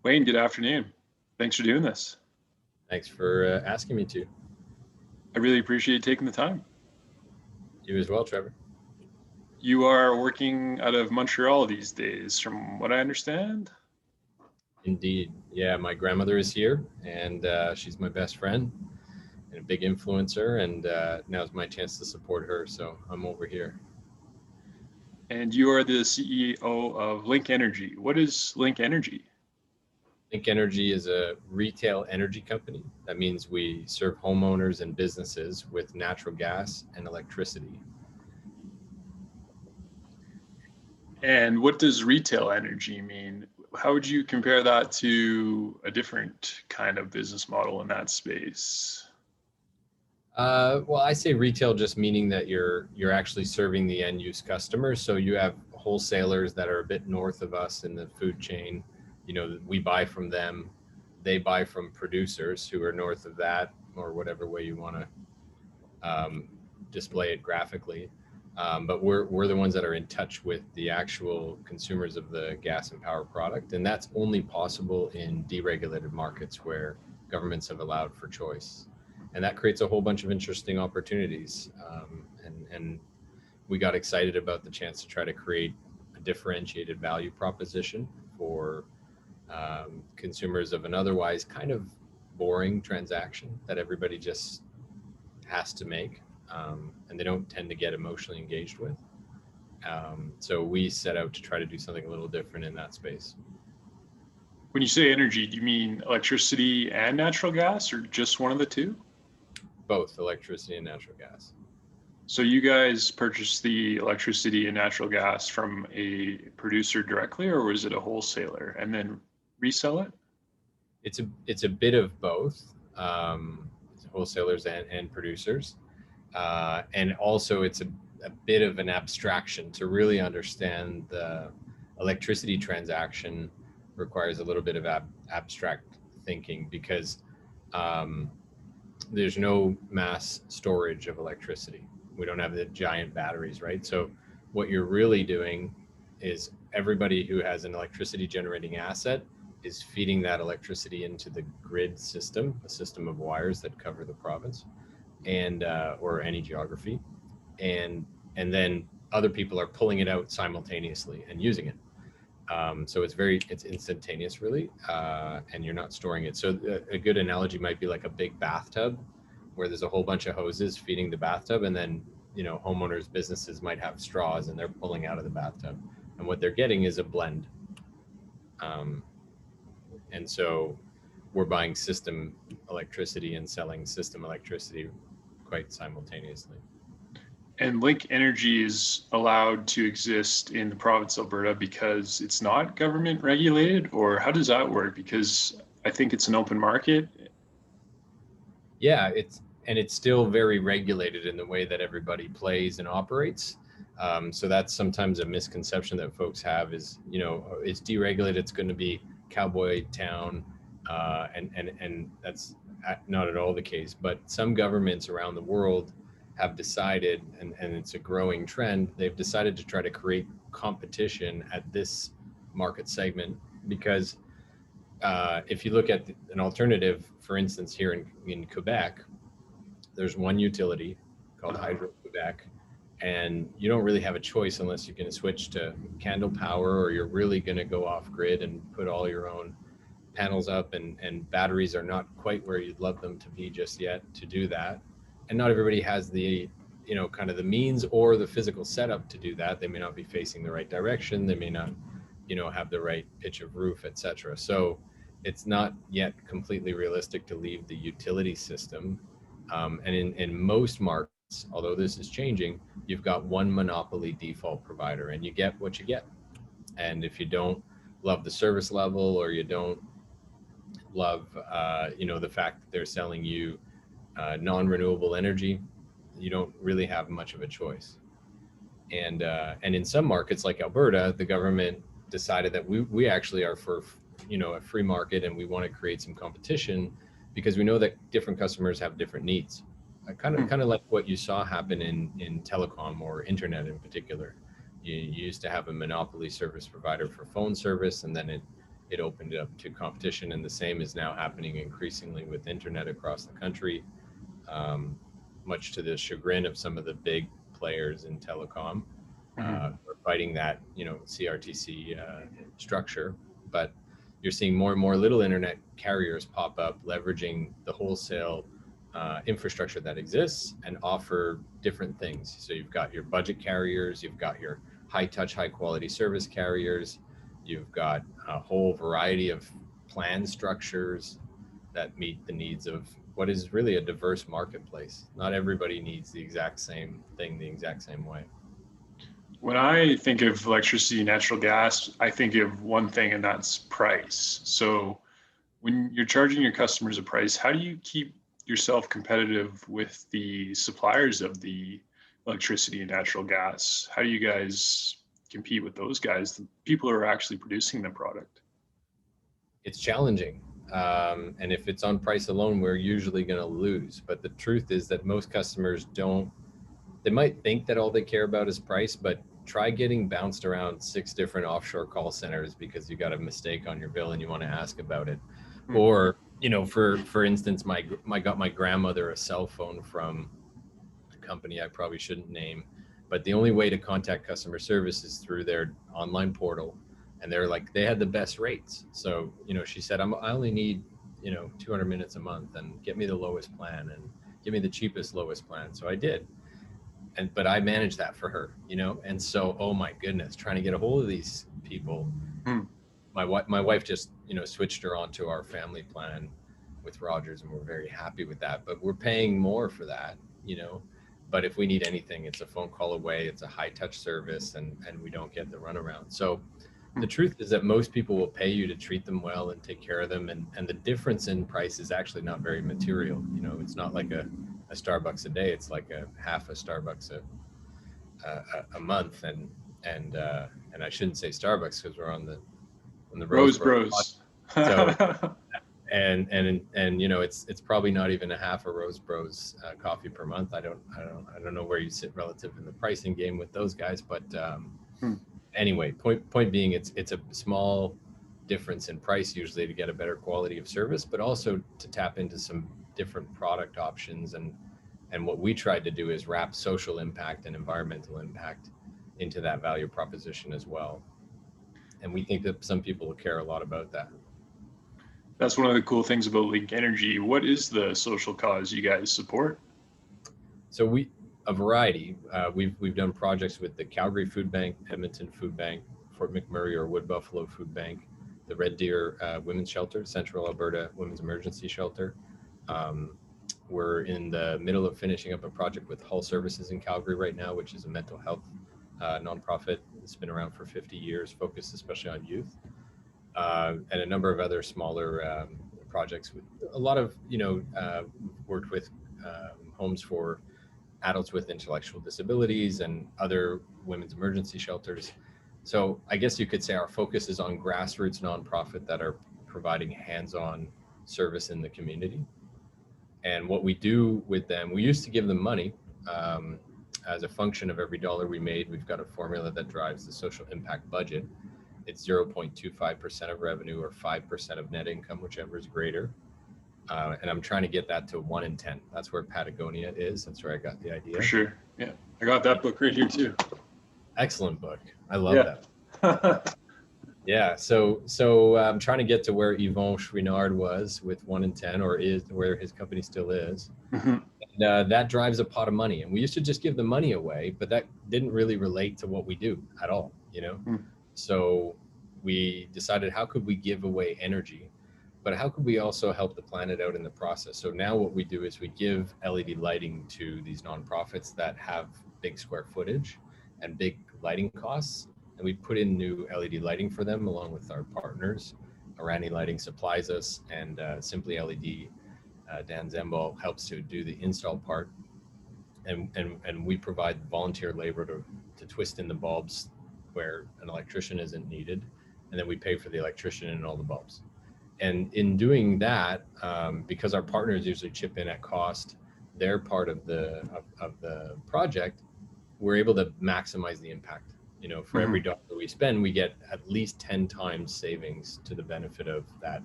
Wayne, good afternoon. Thanks for doing this. Thanks for asking me to. I really appreciate you taking the time. You as well, Trevor. You are working out of Montreal these days, from what I understand. Indeed. Yeah, my grandmother is here, and she's my best friend and a big influencer, and now's my chance to support her, so I'm over here. And you are the CEO of Link Energy. What is Link Energy? Think Energy is a retail energy company. That means we serve homeowners and businesses with natural gas and electricity. And what does retail energy mean? How would you compare that to a different kind of business model in that space? Well, I say retail just meaning that you're actually serving the end use customers. So you have wholesalers that are a bit north of us in the food chain. You know, we buy from them. They buy from producers who are north of that, or whatever way you want to display it graphically. But we're the ones that are in touch with the actual consumers of the gas and power product, and that's only possible in deregulated markets where governments have allowed for choice, and that creates a whole bunch of interesting opportunities. And we got excited about the chance to try to create a differentiated value proposition for consumers of an otherwise kind of boring transaction that everybody just has to make, and they don't tend to get emotionally engaged with. So we set out to try to do something a little different in that space. When you say energy, do you mean electricity and natural gas, or just one of the two? Both electricity and natural gas. So you guys purchase the electricity and natural gas from a producer directly, or was it a wholesaler and then resell it? It's a bit of both, wholesalers and producers, and also it's a bit of an abstraction. To really understand the electricity transaction requires a little bit of abstract thinking, because there's no mass storage of electricity. We don't have the giant batteries, right? So what you're really doing is everybody who has an electricity generating asset is feeding that electricity into the grid system, a system of wires that cover the province and or any geography, and then other people are pulling it out simultaneously and using it. So it's instantaneous, really, and you're not storing it. So a good analogy might be like a big bathtub where there's a whole bunch of hoses feeding the bathtub, and then, you know, homeowners, businesses might have straws and they're pulling out of the bathtub, and what they're getting is a blend. And so we're buying system electricity and selling system electricity quite simultaneously. And Link Energy is allowed to exist in the province of Alberta because it's not government regulated, or how does that work? Because I think it's an open market. Yeah, it's still very regulated in the way that everybody plays and operates. So that's sometimes a misconception that folks have is, you know, it's deregulated, it's going to be cowboy town, and that's not at all the case. But some governments around the world have decided, and it's a growing trend, they've decided to try to create competition at this market segment, because if you look at an alternative, for instance, here in Quebec, there's one utility called Hydro-Quebec, and you don't really have a choice unless you're going to switch to candle power, or you're really going to go off grid and put all your own panels up, and batteries are not quite where you'd love them to be just yet to do that. And not everybody has the, you know, kind of the means or the physical setup to do that. They may not be facing the right direction. They may not, you know, have the right pitch of roof, etc. So it's not yet completely realistic to leave the utility system. And in most markets, although this is changing, you've got one monopoly default provider, and you get what you get. And if you don't love the service level, or you don't love, you know, the fact that they're selling you non-renewable energy, you don't really have much of a choice. And in some markets like Alberta, the government decided that we actually are for, you know, a free market, and we want to create some competition because we know that different customers have different needs. Kind of like what you saw happen in telecom, or internet in particular. You used to have a monopoly service provider for phone service, and then it it opened it up to competition, and the same is now happening increasingly with internet across the country, um, much to the chagrin of some of the big players in telecom. Mhm. We're fighting that, CRTC structure, but you're seeing more and more little internet carriers pop up, leveraging the wholesale infrastructure that exists and offer different things. So you've got your budget carriers, you've got your high touch, high quality service carriers, you've got a whole variety of plan structures that meet the needs of what is really a diverse marketplace. Not everybody needs the exact same thing the exact same way. When I think of electricity, natural gas, I think of one thing, and that's price. So when you're charging your customers a price, how do you keep yourself competitive with the suppliers of the electricity and natural gas? How do you guys compete with those guys, the people who are actually producing the product? It's challenging. And if it's on price alone, we're usually going to lose. But the truth is that most customers don't, they might think that all they care about is price, but try getting bounced around 6 different offshore call centers because you got a mistake on your bill and you want to ask about it. Hmm. Or, for instance, my got my grandmother a cell phone from a company I probably shouldn't name, but the only way to contact customer service is through their online portal, and they're like, they had the best rates. So she said, I only need 200 minutes a month, and get me the lowest plan and give me the cheapest lowest plan. So I did, but I managed that for her, and so, oh my goodness, trying to get a hold of these people. Hmm. My wife just switched her onto our family plan with Rogers, and we're very happy with that, but we're paying more for that, but if we need anything, it's a phone call away, it's a high touch service, and we don't get the runaround. So the Hmm. truth is that most people will pay you to treat them well and take care of them, and the difference in price is actually not very material. It's not like a Starbucks a day, it's like a half a Starbucks a month. And I shouldn't say Starbucks because we're on the Rose Rose Bros. Bros. So and it's probably not even a half a Rose Bros coffee per month. I don't know where you sit relative in the pricing game with those guys, but Hmm. anyway, point being, it's a small difference in price usually to get a better quality of service, but also to tap into some different product options. And what we tried to do is wrap social impact and environmental impact into that value proposition as well. And we think that some people will care a lot about that. That's one of the cool things about Link Energy. What is the social cause you guys support? So a variety. We've done projects with the Calgary Food Bank, Edmonton Food Bank, Fort McMurray or Wood Buffalo Food Bank, the Red Deer Women's Shelter, Central Alberta Women's Emergency Shelter. Um, we're in the middle of finishing up a project with Hull Services in Calgary right now, which is a mental health nonprofit. It's been around for 50 years, focused especially on youth, and a number of other smaller projects. With a lot of, worked with homes for adults with intellectual disabilities and other women's emergency shelters. So I guess you could say our focus is on grassroots nonprofit that are providing hands-on service in the community. And what we do with them, we used to give them money. As a function of every dollar we made, we've got a formula that drives the social impact budget. It's 0.25% of revenue or 5% of net income, whichever is greater. And I'm trying to get that to 1 in 10. That's where Patagonia is. That's where I got the For idea. sure. Yeah. I got that book right here too. Excellent book. I love that. Yeah. Yeah. So I'm trying to get to where Yvon Chouinard was with 1 in 10, or is where his company still is. Mhm. And that drives a pot of money. And we used to just give the money away, but that didn't really relate to what we do at all, Mm. So we decided, how could we give away energy, but how could we also help the planet out in the process? So now what we do is we give LED lighting to these nonprofits that have big square footage and big lighting costs. And we put in new LED lighting for them along with our partners. Arani Lighting supplies us, and Simply LED, Dan Zembal, helps to do the install part. And we provide volunteer labor to twist in the bulbs where an electrician isn't needed. And then we pay for the electrician and all the bulbs. And in doing that, because our partners usually chip in at cost, they're part of the project, we're able to maximize the impact. For every dollar we spend, we get at least 10 times savings to the benefit of that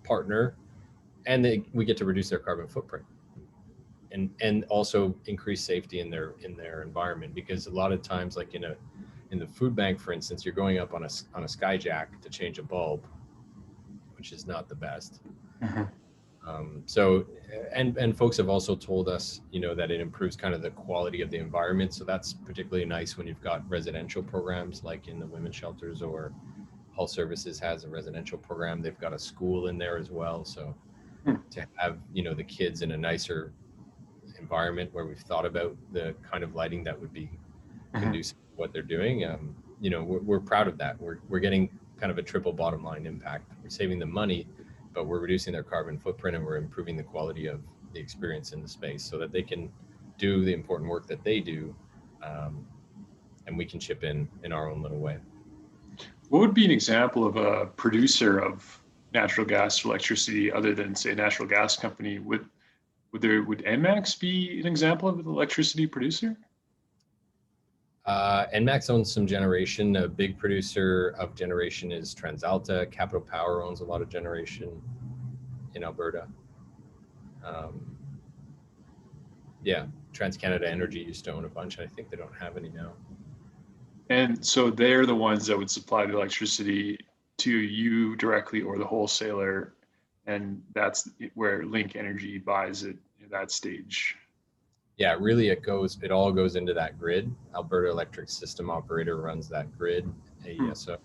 partner, and we get to reduce their carbon footprint, and also increase safety in their environment. Because a lot of times, like in the food bank, for instance, you're going up on a skyjack to change a bulb, which is not the best. So, and folks have also told us, that it improves kind of the quality of the environment. So that's particularly nice when you've got residential programs like in the women's shelters, or Health Services has a residential program. They've got a school in there as well. So to have, the kids in a nicer environment where we've thought about the kind of lighting that would be conducive to what they're doing, we're proud of that. We're getting kind of a triple bottom line impact. We're saving them money, but we're reducing their carbon footprint, and we're improving the quality of the experience in the space so that they can do the important work that they do, and we can chip in our own little way. What would be an example of a producer of natural gas or electricity other than, say, a natural gas company? Would NMAX be an example of an electricity producer? NMAX owns some generation. A big producer of generation is TransAlta. Capital Power owns a lot of generation in Alberta. TransCanada Energy used to own a bunch. I think they don't have any now. And so they're the ones that would supply the electricity to you directly or the wholesaler, and that's where Link Energy buys it at that stage. Yeah, really, it all goes into that grid. Alberta Electric System Operator runs that grid, AESO,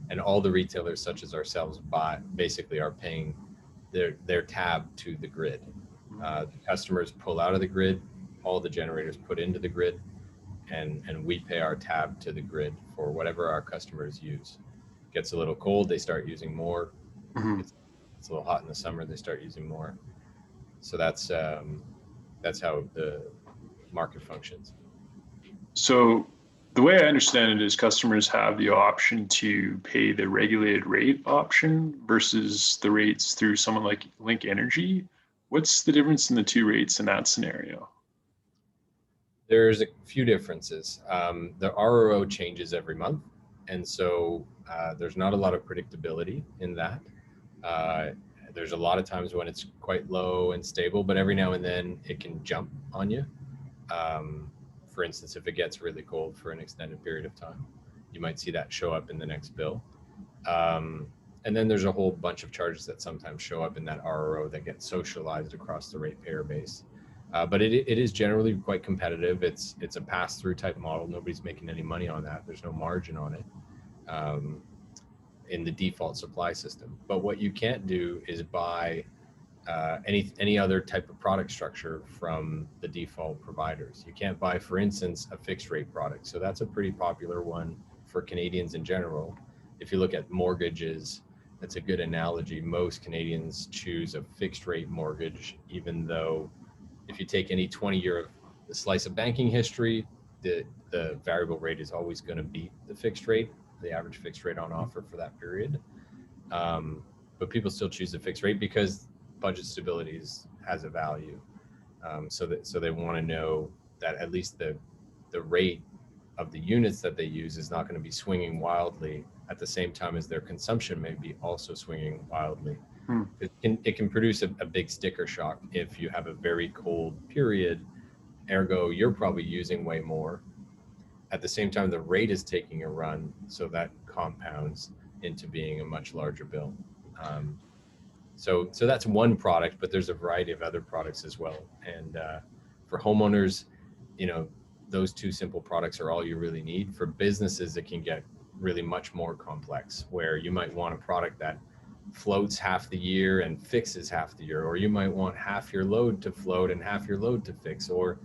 and all the retailers such as ourselves basically are paying their tab to the grid. The customers pull out of the grid, all the generators put into the grid, and we pay our tab to the grid for whatever our customers use. Gets a little cold, they start using more. It's a little hot in the summer, they start using more. So that's how the market functions. So the way I understand it is customers have the option to pay the regulated rate option versus the rates through someone like Link Energy. What's the difference in the two rates in that scenario? There's a few differences. The RRO changes every month, and so there's not a lot of predictability in that. There's a lot of times when it's quite low and stable, but every now and then it can jump on you. For instance, if it gets really cold for an extended period of time, you might see that show up in the next bill. And then there's a whole bunch of charges that sometimes show up in that RRO that get socialized across the ratepayer base. But it is generally quite competitive. It's a pass-through type model. Nobody's making any money on that. There's no margin on it in the default supply system. But what you can't do is buy any other type of product structure from the default providers. You can't buy, for instance, a fixed rate product. So that's a pretty popular one for Canadians in general. If you look at mortgages, that's a good analogy. Most Canadians choose a fixed rate mortgage, even though if you take any 20-year slice of banking history, the variable rate is always going to beat the fixed rate, the average fixed rate on offer for that period. But people still choose the fixed rate because budget stability has a value. So they want to know that at least the rate of the units that they use is not going to be swinging wildly at the same time as their consumption may be also swinging wildly. It can produce a big sticker shock if you have a very cold period, ergo you're probably using way more. At the same time, the rate is taking a run, so that compounds into being a much larger bill. So that's one product, but there's a variety of other products as well. And for homeowners, those two simple products are all you really need. For businesses, it can get really much more complex, where you might want a product that floats half the year and fixes half the year, or you might want half your load to float and half your load to fix, or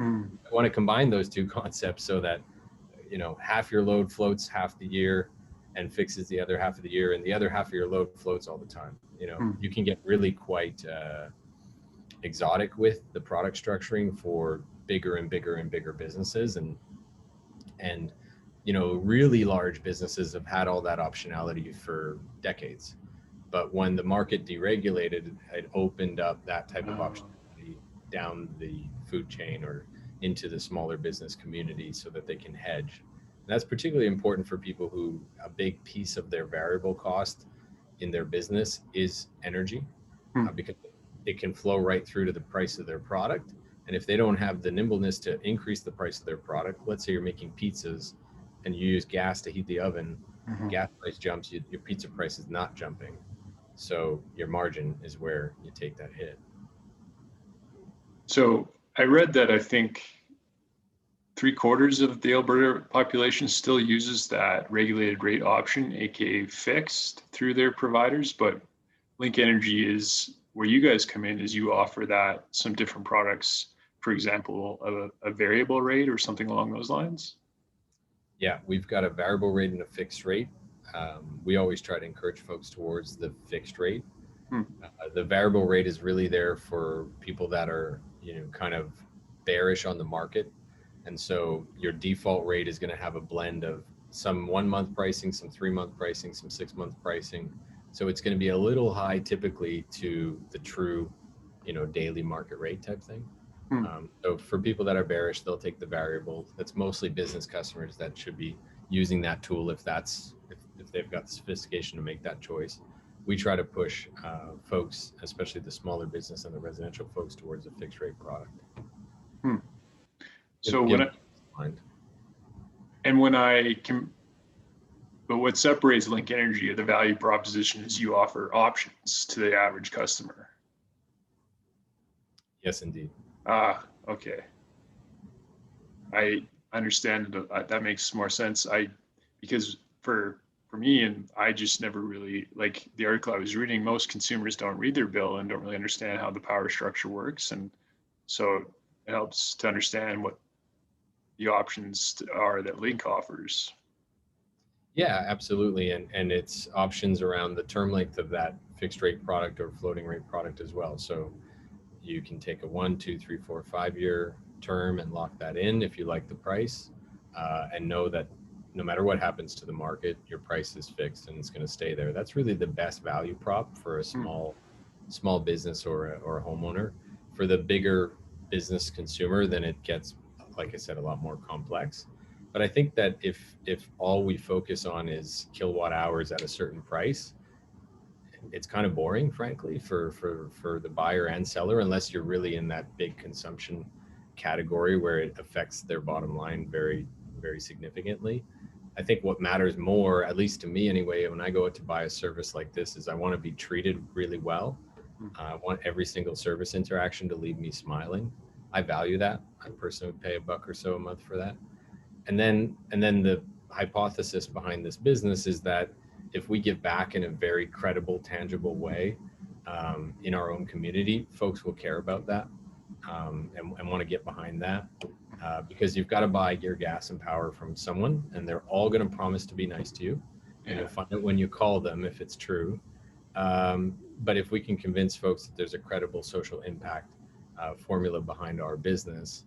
want to combine those two concepts so that half your load floats half the year and fixes the other half of the year, and the other half of your load floats all the time. You can get really quite exotic with the product structuring for bigger and bigger and bigger businesses, and really large businesses have had all that optionality for decades. But when the market deregulated, it opened up that type of optionality down the food chain or into the smaller business community so that they can hedge. That's particularly important for people who a big piece of their variable cost in their business is energy, Hmm. because it can flow right through to the price of their product. And if they don't have the nimbleness to increase the price of their product, let's say you're making pizzas and you use gas to heat the oven, Mhm. gas price jumps, your pizza price is not jumping. So your margin is where you take that hit. So I read that I think 3/4 of the Alberta population still uses that regulated rate option, aka fixed, through their providers. But Link Energy is where you guys come in, is you offer that some different products, for example, a variable rate or something along those lines. Yeah, we've got a variable rate and a fixed rate. We always try to encourage folks towards the fixed rate. Hmm. The variable rate is really there for people that are, kind of bearish on the market. And so your default rate is going to have a blend of some 1 month pricing, some 3 month pricing, some 6 month pricing. So it's going to be a little high typically to the true, daily market rate type thing. Hmm. So for people that are bearish, they'll take the variable. That's mostly business customers that should be using that tool if they've got the sophistication to make that choice. We try to push folks, especially the smaller business and the residential folks, towards a fixed rate product. Hmm. Give, So give when them peace of mind. and when I can, but what separates Link Energy of the value proposition is you offer options to the average customer. Yes, indeed. Ah, okay. I understand that makes more sense. Because for me, and I just never really, like the article I was reading, most consumers don't read their bill and don't really understand how the power structure works. And so it helps to understand what the options are that Link offers. Yeah, absolutely. And it's options around the term length of that fixed rate product or floating rate product as well. So you can take a 1, 2, 3, 4, 5 year term and lock that in if you like the price, and know that no matter what happens to the market, your price is fixed and it's going to stay there. That's really the best value prop for a Hmm. small business or a homeowner. For the bigger business consumer, then it gets, like I said, a lot more complex. But I think that if all we focus on is kilowatt hours at a certain price, it's kind of boring, frankly, for the buyer and seller, unless you're really in that big consumption category where it affects their bottom line very, very significantly. I think what matters more, at least to me anyway, when I go out to buy a service like this, is I want to be treated really well. Hmm. I want every single service interaction to leave me smiling. I value that. I personally would pay $1 or so a month for that. And then the hypothesis behind this business is that if we give back in a very credible, tangible way, in our own community, folks will care about that, and want to get behind that, because you've got to buy your gas and power from someone, and they're all going to promise to be nice to you, and Yeah. you'll find out when you call them if it's true. But if we can convince folks that there's a credible social impact formula behind our business,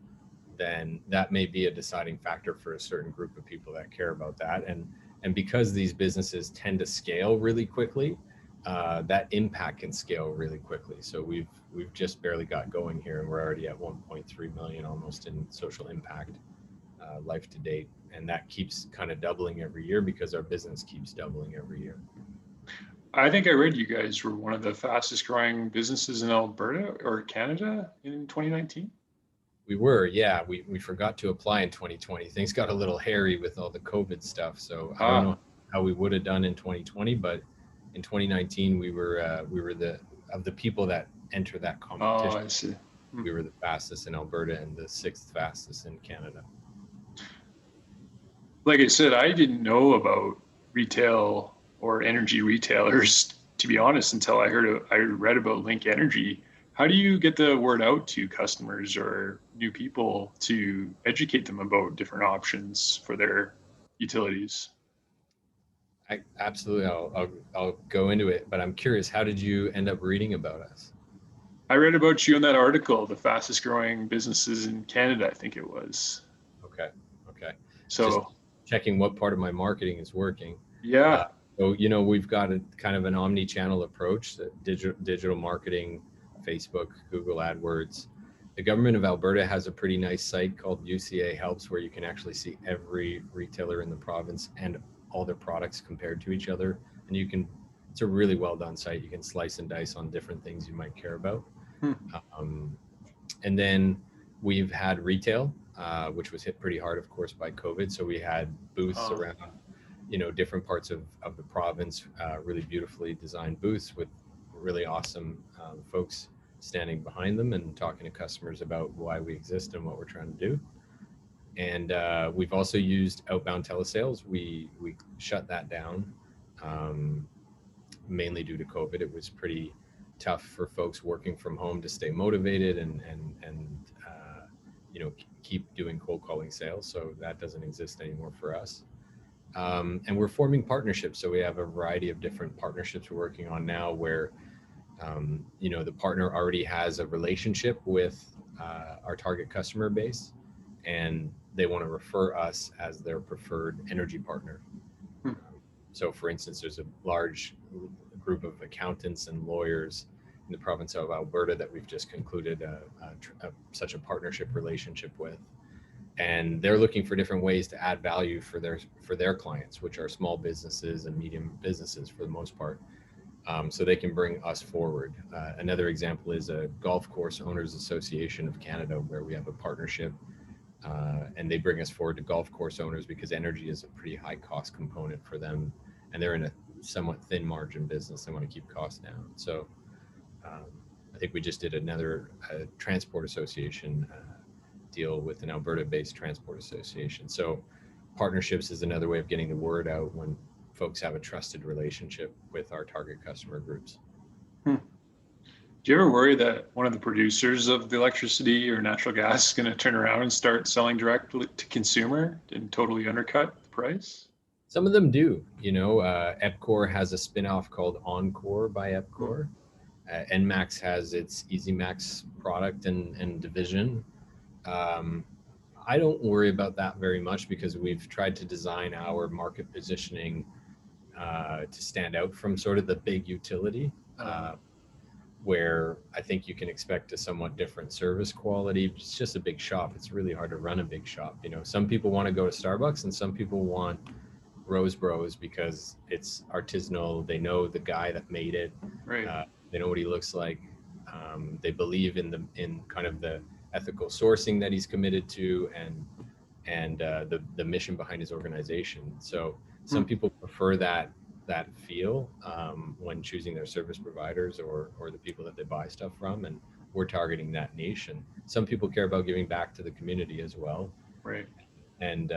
then that may be a deciding factor for a certain group of people that care about that. And because these businesses tend to scale really quickly, that impact can scale really quickly. So we've just barely got going here, and we're already at 1.3 million almost in social impact life to date, and that keeps kind of doubling every year because our business keeps doubling every year. I think I read you guys were one of the fastest growing businesses in Alberta or Canada in 2019. We were, yeah. We forgot to apply in 2020. Things got a little hairy with all the COVID stuff. So I don't Ah, know how we would have done in 2020, but in 2019 we were the people that enter that oh, competition. I see. Hmm. We were the fastest in Alberta and the sixth fastest in Canada. Like I said, I didn't know about retail or energy retailers, to be honest, until I read about Link Energy. How do you get the word out to customers or new people to educate them about different options for their utilities? Absolutely, I'll go into it, but I'm curious, how did you end up reading about us? I read about you in that article, the fastest growing businesses in Canada, I think it was. Okay, okay. Just So, checking what part of my marketing is working. Uh, yeah. so, we've got a kind of an omni-channel approach, digital marketing, Facebook, Google AdWords. The government of Alberta has a pretty nice site called UCA Helps, where you can actually see every retailer in the province and all their products compared to each other. And you can, it's a really well done site. You can slice and dice on different things you might care about. Hmm. And then we've had retail, which was hit pretty hard, of course, by COVID. So we had booths around, different parts of the province, really beautifully designed booths with really awesome folks standing behind them and talking to customers about why we exist and what we're trying to do. And we've also used outbound telesales. We shut that down, mainly due to COVID. It was pretty tough for folks working from home to stay motivated and keep doing cold calling sales. So that doesn't exist anymore for us. And we're forming partnerships. So we have a variety of different partnerships we're working on now where the partner already has a relationship with our target customer base, and they want to refer us as their preferred energy partner. So, for instance, there's a large group of accountants and lawyers in the province of Alberta that we've just concluded such a partnership relationship with, and they're looking for different ways to add value for their clients, which are small businesses and medium businesses for the most part. So they can bring us forward. Another example is a Golf Course Owners Association of Canada, where we have a partnership, and they bring us forward to golf course owners because energy is a pretty high cost component for them, and they're in a somewhat thin margin business. They want to keep costs down. So I think we just did another transport association deal with an Alberta-based transport association. So partnerships is another way of getting the word out when folks have a trusted relationship with our target customer groups. Do you ever worry that one of the producers of the electricity or natural gas is going to turn around and start selling directly to consumer and totally undercut the price? Some of them do. EPCOR has a spin-off called Encore by EPCOR. NMAX has its EasyMax product and division. I don't worry about that very much because we've tried to design our market positioning to stand out from sort of the big utility, where I think you can expect a somewhat different service quality. It's just a big shop. It's really hard to run a big shop. Some people want to go to Starbucks and some people want Rose Bros because it's artisanal. They know the guy that made it. Right. They know what he looks like. They believe in kind of the ethical sourcing that he's committed to and the mission behind his organization. So some people prefer that feel when choosing their service providers or the people that they buy stuff from, and we're targeting that niche. And some people care about giving back to the community as well. Right. And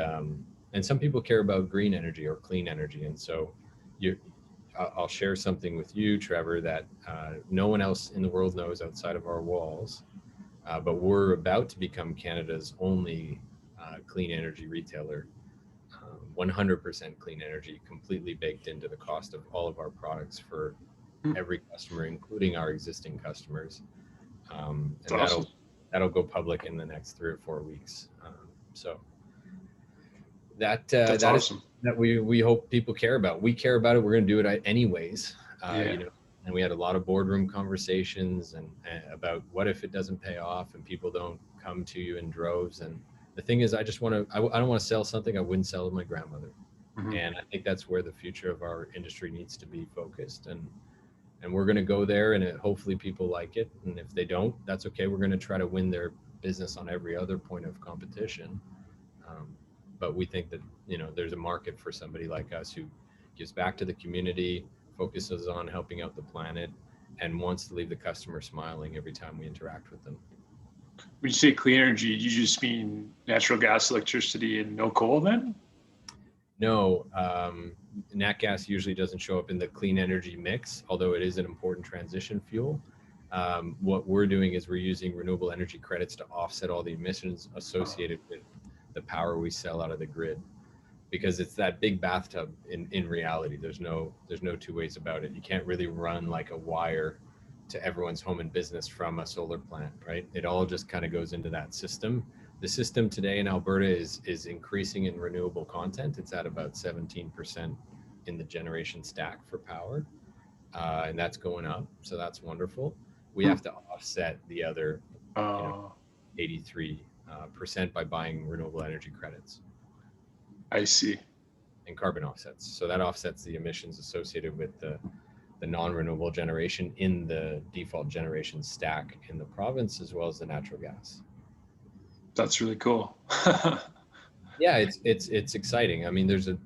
some people care about green energy or clean energy. And so I'll share something with you, Trevor, that no one else in the world knows outside of our walls, but we're about to become Canada's only clean energy retailer. 100% clean energy, completely baked into the cost of all of our products for every customer, including our existing customers. And awesome. that'll go public in the next 3 or 4 weeks. So that's awesome. That we hope people care about. We care about it. We're going to do it anyways. And we had a lot of boardroom conversations and about what if it doesn't pay off and people don't come to you in droves. And the thing is, I don't want to sell something I wouldn't sell to my grandmother. And I think that's where the future of our industry needs to be focused. And we're going to go there, and hopefully people like it. And if they don't, that's okay. We're going to try to win their business on every other point of competition. But we think that, there's a market for somebody like us who gives back to the community, focuses on helping out the planet, and wants to leave the customer smiling every time we interact with them. When you say clean energy, you just mean natural gas, electricity, and no coal then? No, nat gas usually doesn't show up in the clean energy mix, although it is an important transition fuel. What we're doing is we're using renewable energy credits to offset all the emissions associated with the power we sell out of the grid, because it's that big bathtub in reality. There's no two ways about it. You can't really run like a wire to everyone's home and business from a solar plant, right? It all just kind of goes into that system. The system today in Alberta is increasing in renewable content. It's at about 17% in the generation stack for power, and that's going up. So that's wonderful. We have to offset the other 83% by buying renewable energy credits I see. and carbon offsets. So that offsets the emissions associated with the non-renewable generation in the default generation stack in the province, as well as the natural gas. That's really cool. Yeah, it's exciting. I mean, there's a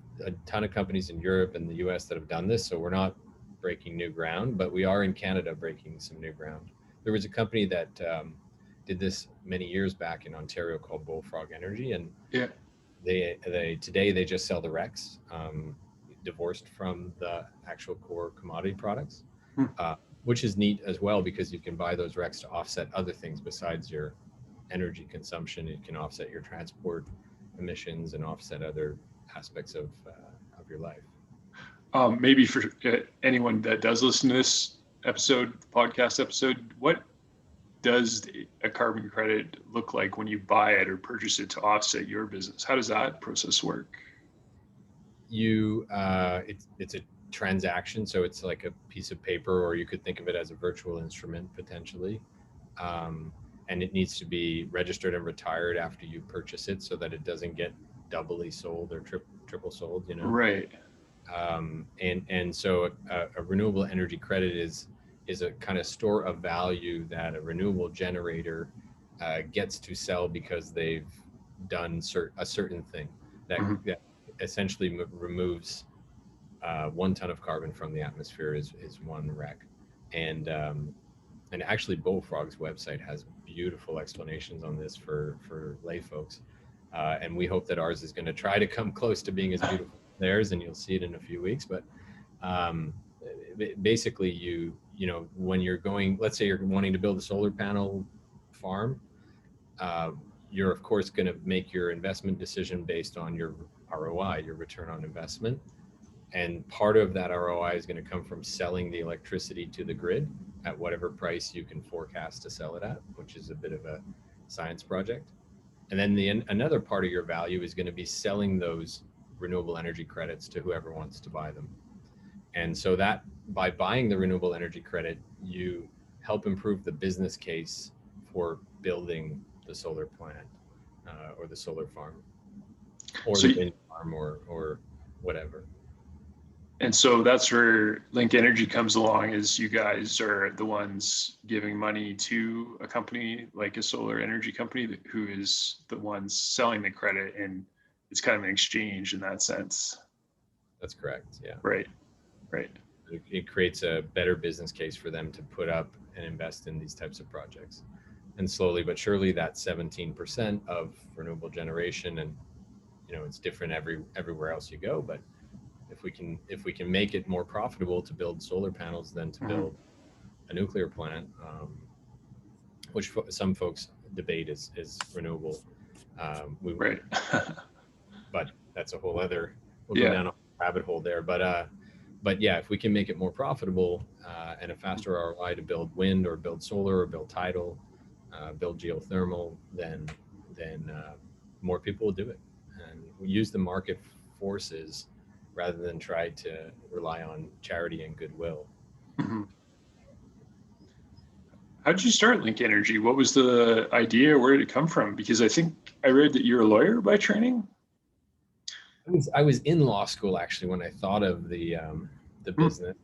ton of companies in Europe and the US that have done this, so we're not breaking new ground, but we are in Canada breaking some new ground. There was a company that did this many years back in Ontario called Bullfrog Energy, and Yeah. they today they just sell the RECs, divorced from the actual core commodity products, Hmm. which is neat as well because you can buy those RECs to offset other things besides your energy consumption. It can offset your transport emissions and offset other aspects of your life. Maybe for anyone that does listen to this podcast episode, what does a carbon credit look like when you buy it or purchase it to offset your business? How does that process work? It's a transaction, so it's like a piece of paper, or you could think of it as a virtual instrument potentially. And it needs to be registered and retired after you purchase it so that it doesn't get doubly sold or triple sold, you know? Right. And so a renewable energy credit is a kind of store of value that a renewable generator gets to sell because they've done a certain thing that, Mhm. that essentially removes 1 ton of carbon from the atmosphere is one REC. And actually Bullfrog's website has beautiful explanations on this for lay folks. And we hope that ours is going to try to come close to being as beautiful as theirs, and you'll see it in a few weeks. But basically you know, when you're going, let's say you're wanting to build a solar panel farm, you're of course going to make your investment decision based on your ROI, your return on investment. And part of that ROI is going to come from selling the electricity to the grid at whatever price you can forecast to sell it at, which is a bit of a science project. And then another part of your value is going to be selling those renewable energy credits to whoever wants to buy them. And so that by buying the renewable energy credit, you help improve the business case for building the solar plant or the solar farm or So, the wind farm or whatever. and so that's where Link Energy comes along, is you guys are the ones giving money to a company like a solar energy company who is the ones selling the credit, and it's kind of an exchange in that sense. That's correct. Yeah. Right. Right. It creates a better business case for them to put up and invest in these types of projects. And slowly but surely that 17% of renewable generation, and you know, it's different everywhere else you go, but if we can make it more profitable to build solar panels than to build a nuclear plant, which some folks debate is renewable. Right. But that's a whole other, we'll Yeah. go down a rabbit hole there. But yeah, if we can make it more profitable and a faster ROI to build wind or build solar or build tidal, build geothermal, then more people will do it. And we use the market forces rather than try to rely on charity and goodwill. Mhm. How did you start Link Energy? What was the idea? Where did it come from? Because I think I read that you're a lawyer by training. I was in law school actually when I thought of the business,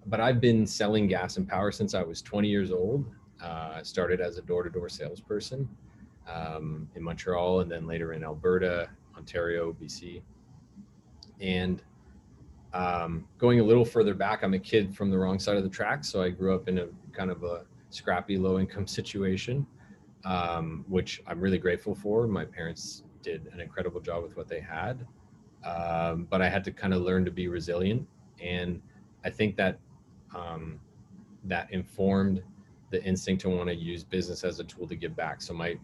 but I've been selling gas and power since I was 20 years old. I started as a door-to-door salesperson in Montreal, and then later in Alberta, Ontario, BC. And going a little further back, I'm a kid from the wrong side of the tracks, so I grew up in a kind of a scrappy, low-income situation, which I'm really grateful for. My parents did an incredible job with what they had, but I had to kind of learn to be resilient, and I think that that informed the instinct to want to use business as a tool to give back. So my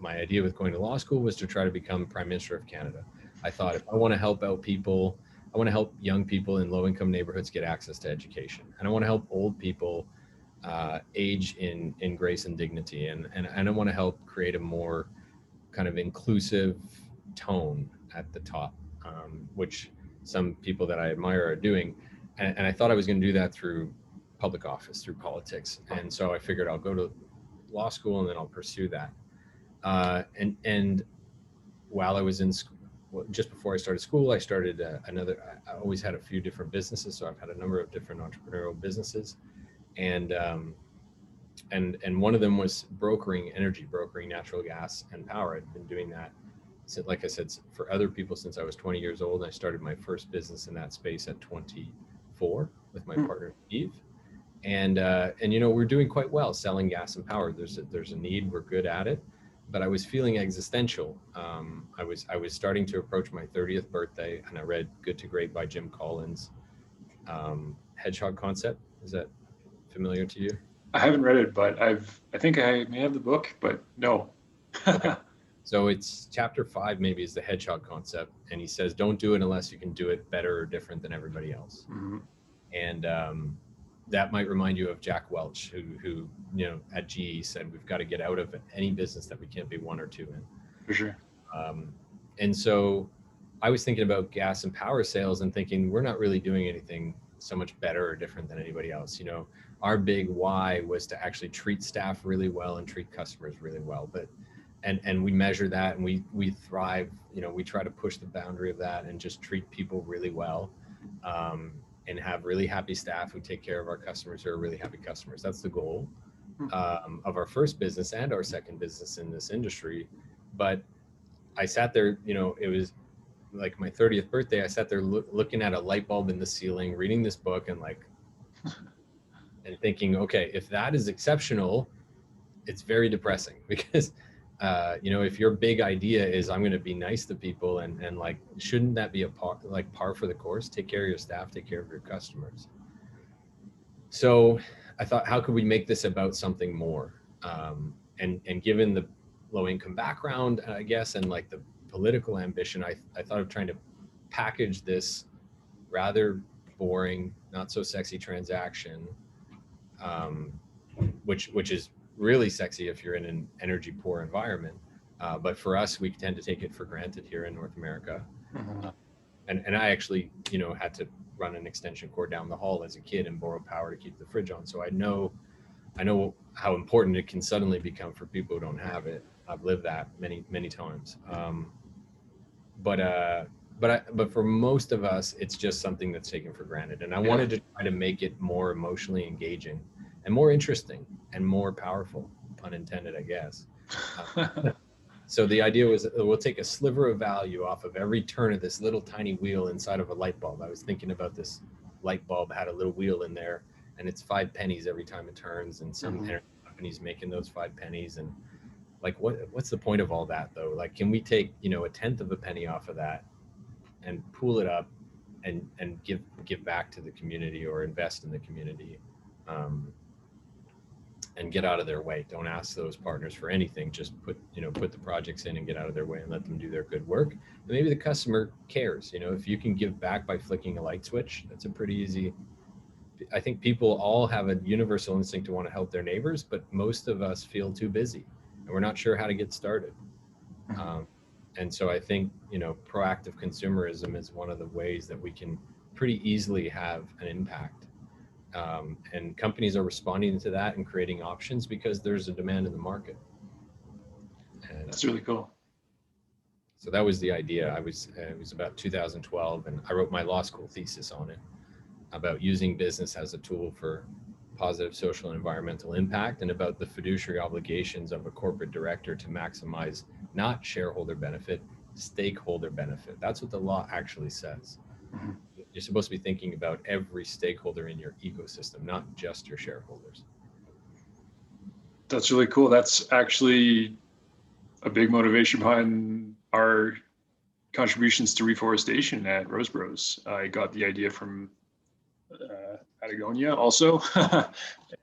idea with going to law school was to try to become Prime Minister of Canada. I thought, if I want to help out people, I want to help young people in low-income neighborhoods get access to education, and I want to help old people age in grace and dignity, and I want to help create a more kind of inclusive tone at the top, which some people that I admire are doing. And I thought I was going to do that through public office, through politics. And so I figured I'll go to law school and then I'll pursue that. And while I was in school, just before I started school, I started I always had a few different businesses, so I've had a number of different entrepreneurial businesses, and and one of them was brokering natural gas and power. I'd been doing that, like I said, for other people since I was 20 years old. And I started my first business in that space at 24 with my partner Steve, and we're doing quite well selling gas and power. There's a need. We're good at it, but I was feeling existential. I was starting to approach my 30th birthday, and I read Good to Great by Jim Collins. Hedgehog Concept, is that familiar to you? I haven't read it, but I think I may have the book, but no. Okay. So it's chapter 5, maybe, is the hedgehog concept. And he says, don't do it unless you can do it better or different than everybody else. Mm-hmm. And that might remind you of Jack Welch, who at GE said, we've got to get out of any business that we can't be 1 or 2 in. For sure. And so I was thinking about gas and power sales and thinking, we're not really doing anything so much better or different than anybody else. Our big why was to actually treat staff really well and treat customers really well. But and we measure that, and we thrive. We try to push the boundary of that and just treat people really well, and have really happy staff who take care of our customers, who are really happy customers. That's the goal of our first business and our second business in this industry. But I sat there, it was like my 30th birthday. I sat there looking at a light bulb in the ceiling, reading this book, and and thinking, okay, if that is exceptional, it's very depressing, because if your big idea is I'm going to be nice to people, and shouldn't that be a par for the course? Take care of your staff, take care of your customers. So I thought, how could we make this about something more? And given the low income background, I guess, and the political ambition, I thought of trying to package this rather boring, not so sexy transaction, which is really sexy if you're in an energy poor environment. But for us, we tend to take it for granted here in North America. Mm-hmm. And I actually, had to run an extension cord down the hall as a kid and borrow power to keep the fridge on. So I know how important it can suddenly become for people who don't have it. I've lived that many, many times. But for most of us, it's just something that's taken for granted. And I wanted to try to make it more emotionally engaging and more interesting and more powerful, pun intended, I guess. So the idea was we'll take a sliver of value off of every turn of this little tiny wheel inside of a light bulb. I was thinking about this light bulb had a little wheel in there, and it's 5 pennies every time it turns, and some energy companies making those 5 pennies. And what's the point of all that, though? Can we take a tenth of a penny off of that and pool it up and give back to the community, or invest in the community, and get out of their way? Don't ask those partners for anything. Just put the projects in and get out of their way and let them do their good work. And maybe the customer cares. If you can give back by flicking a light switch, that's a pretty easy. I think people all have a universal instinct to want to help their neighbors, but most of us feel too busy and we're not sure how to get started. And so I think, proactive consumerism is one of the ways that we can pretty easily have an impact. And companies are responding to that and creating options because there's a demand in the market. And that's really cool. So that was the idea. It was about 2012, and I wrote my law school thesis on it, about using business as a tool for positive social and environmental impact, and about the fiduciary obligations of a corporate director to maximize not shareholder benefit, stakeholder benefit. That's what the law actually says. Mm-hmm. You're supposed to be thinking about every stakeholder in your ecosystem, not just your shareholders. That's really cool. That's actually a big motivation behind our contributions to reforestation at Rose Bros. I got the idea from Patagonia also,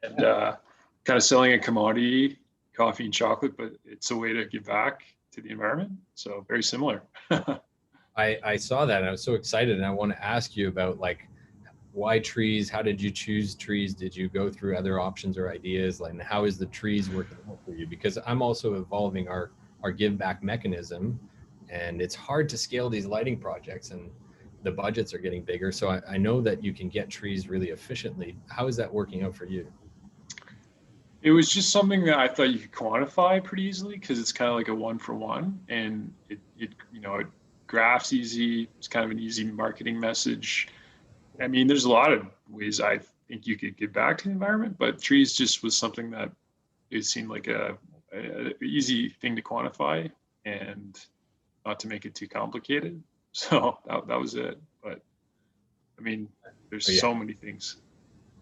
and kind of selling a commodity, coffee and chocolate, but it's a way to give back to the environment. So very similar. I saw that and I was so excited, and I want to ask you about why trees? How did you choose trees? Did you go through other options or ideas? And how is the trees working for you? Because I'm also evolving our give back mechanism, and it's hard to scale these lighting projects, and the budgets are getting bigger. So I know that you can get trees really efficiently. How is that working out for you? It was just something that I thought you could quantify pretty easily because it's kind of like a one for one, and it graphs easy. It's kind of an easy marketing message. I mean, there's a lot of ways I think you could give back to the environment, but trees just was something that it seemed like a easy thing to quantify and not to make it too complicated. So that was it. But I mean, there's Are you so many things.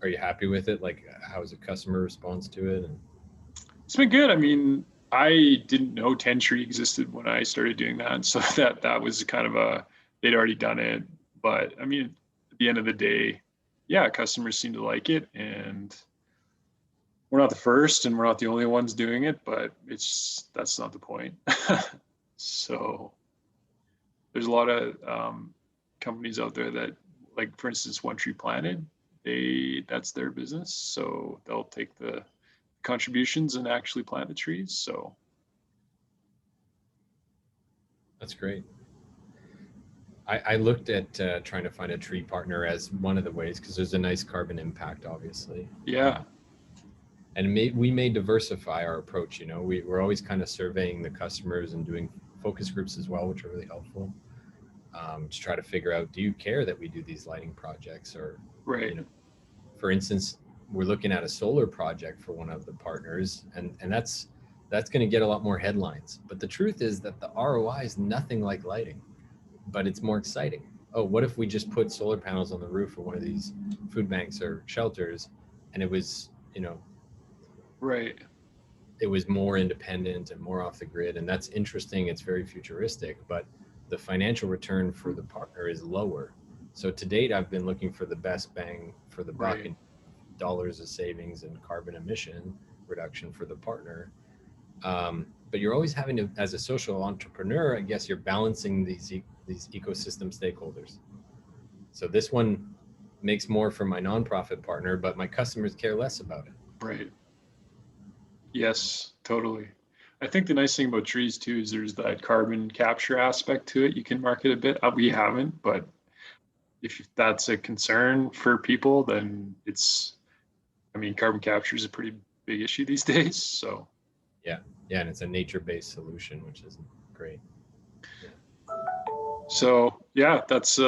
are you happy with it? Like, how's the customer response to it? And It's been good. I mean, I didn't know 10 Tree existed when I started doing that. So that was kind of they'd already done it. But I mean, at the end of the day, yeah, customers seem to like it. And we're not the first and we're not the only ones doing it, but that's not the point. So there's a lot of companies out there that, like, for instance, One Tree Planted, that's their business. So they'll take the contributions and actually plant the trees. So that's great. I looked at trying to find a tree partner as one of the ways because there's a nice carbon impact, obviously. yeah, And we may diversify our approach. You know, we're always kind of surveying the customers and doing focus groups as well, which are really helpful to try to figure out, do you care that we do these lighting projects? Or, right. you know, for instance, we're looking at a solar project for one of the partners, and that's going to get a lot more headlines. But the truth is that the ROI is nothing like lighting, but it's more exciting. Oh, what if we just put solar panels on the roof of one of these food banks or shelters, and it was, you know, Right. it was more independent and more off the grid, and that's interesting. It's very futuristic, but the financial return for the partner is lower. So to date, I've been looking for the best bang for the buck Right. in dollars of savings and carbon emission reduction for the partner. But you're always having to, as a social entrepreneur, I guess you're balancing these ecosystem stakeholders. So this one makes more for my nonprofit partner, but my customers care less about it. Right. Yes, totally. I think the nice thing about trees too is there's that carbon capture aspect to it. You can market a bit. We haven't, but if that's a concern for people, then I mean, carbon capture is a pretty big issue these days. So, Yeah, yeah, and it's a nature-based solution, which is great. Yeah. so yeah, that's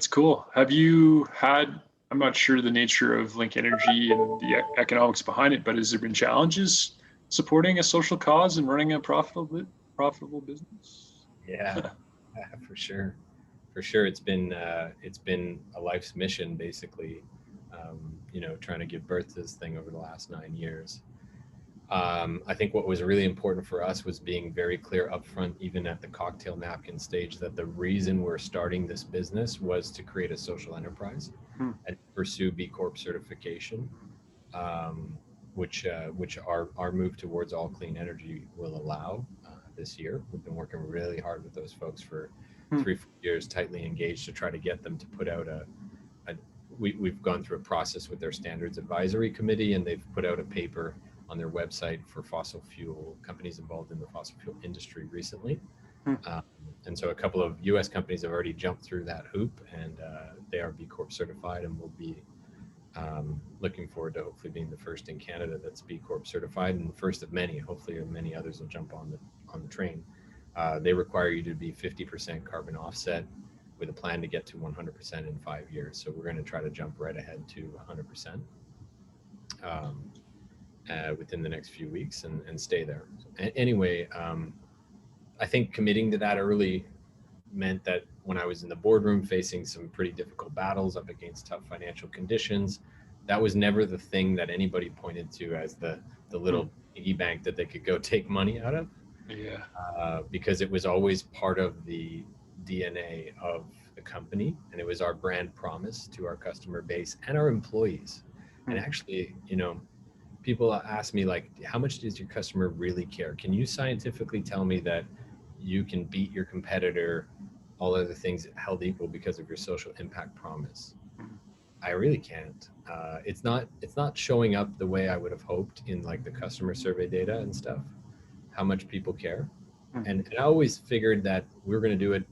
cool. Have you had, I'm not sure the nature of Link Energy and the economics behind it, but has there been challenges supporting a social cause and running a profitable business? Yeah, for sure, for sure. It's been a life's mission, basically. You know, trying to give birth to this thing over the last 9 years. I think what was really important for us was being very clear upfront, even at the cocktail napkin stage, that the reason we're starting this business was to create a social enterprise Hmm. and pursue B Corp certification, um, which our move towards all clean energy will allow this year. We've been working really hard with those folks for Hmm. 3 4 years, tightly engaged to try to get them to put out a we've gone through a process with their standards advisory committee, and they've put out a paper on their website for fossil fuel companies involved in the fossil fuel industry recently. Hmm. Um, and so a couple of US companies have already jumped through that hoop, and they are B Corp certified, and will be looking forward to hopefully being the first in Canada that's B Corp certified, and first of many. Hopefully many others will jump on the train. They require you to be 50% carbon offset with a plan to get to 100% in 5 years. So we're going to try to jump right ahead to 100% within the next few weeks and stay there. Anyway, I think committing to that early meant that when I was in the boardroom facing some pretty difficult battles up against tough financial conditions, that was never the thing that anybody pointed to as the Hmm. little piggy bank that they could go take money out of, Yeah. because it was always part of the DNA of the company, and it was our brand promise to our customer base and our employees. Hmm. And actually, you know, people ask me, like, how much does your customer really care? Can you scientifically tell me that you can beat your competitor, all other things held equal, because of your social impact promise? Hmm. I really can't. It's not showing up the way I would have hoped in like the customer survey data and stuff, how much people care. Hmm. And I always figured that we were going to do it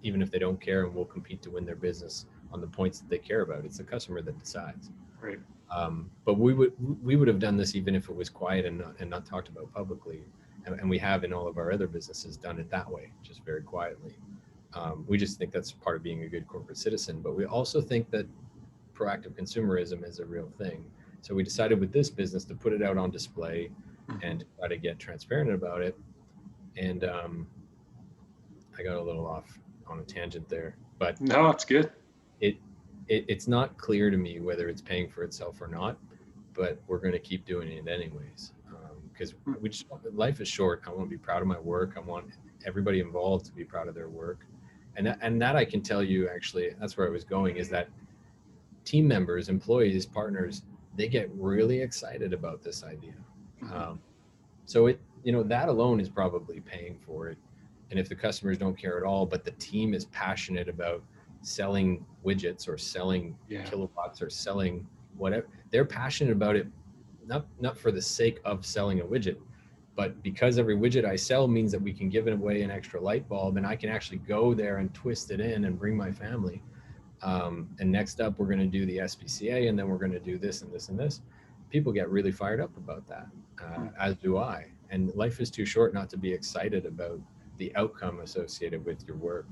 even if they don't care, and we'll compete to win their business on the points that they care about. It's the customer that decides. Right. But we would have done this even if it was quiet and not talked about publicly. And we have in all of our other businesses done it that way, just very quietly. We just think that's part of being a good corporate citizen. But we also think that proactive consumerism is a real thing. So we decided with this business to put it out on display and to try to get transparent about it. And I got a little off on a tangent there, but No, it's good. It's not clear to me whether it's paying for itself or not, but we're going to keep doing it anyways. Because life is short. I want to be proud of my work. I want everybody involved to be proud of their work. And that I can tell you, actually, that's where I was going, is that team members, employees, partners, they get really excited about this idea. So that alone is probably paying for it. And if the customers don't care at all, but the team is passionate about selling widgets or selling kilowatts or selling whatever, they're passionate about it, not for the sake of selling a widget, but because every widget I sell means that we can give it away an extra light bulb, and I can actually go there and twist it in and bring my family. And next up, we're going to do the SPCA, and then we're going to do this and this and this. People get really fired up about that, as do I. And life is too short not to be excited about the outcome associated with your work.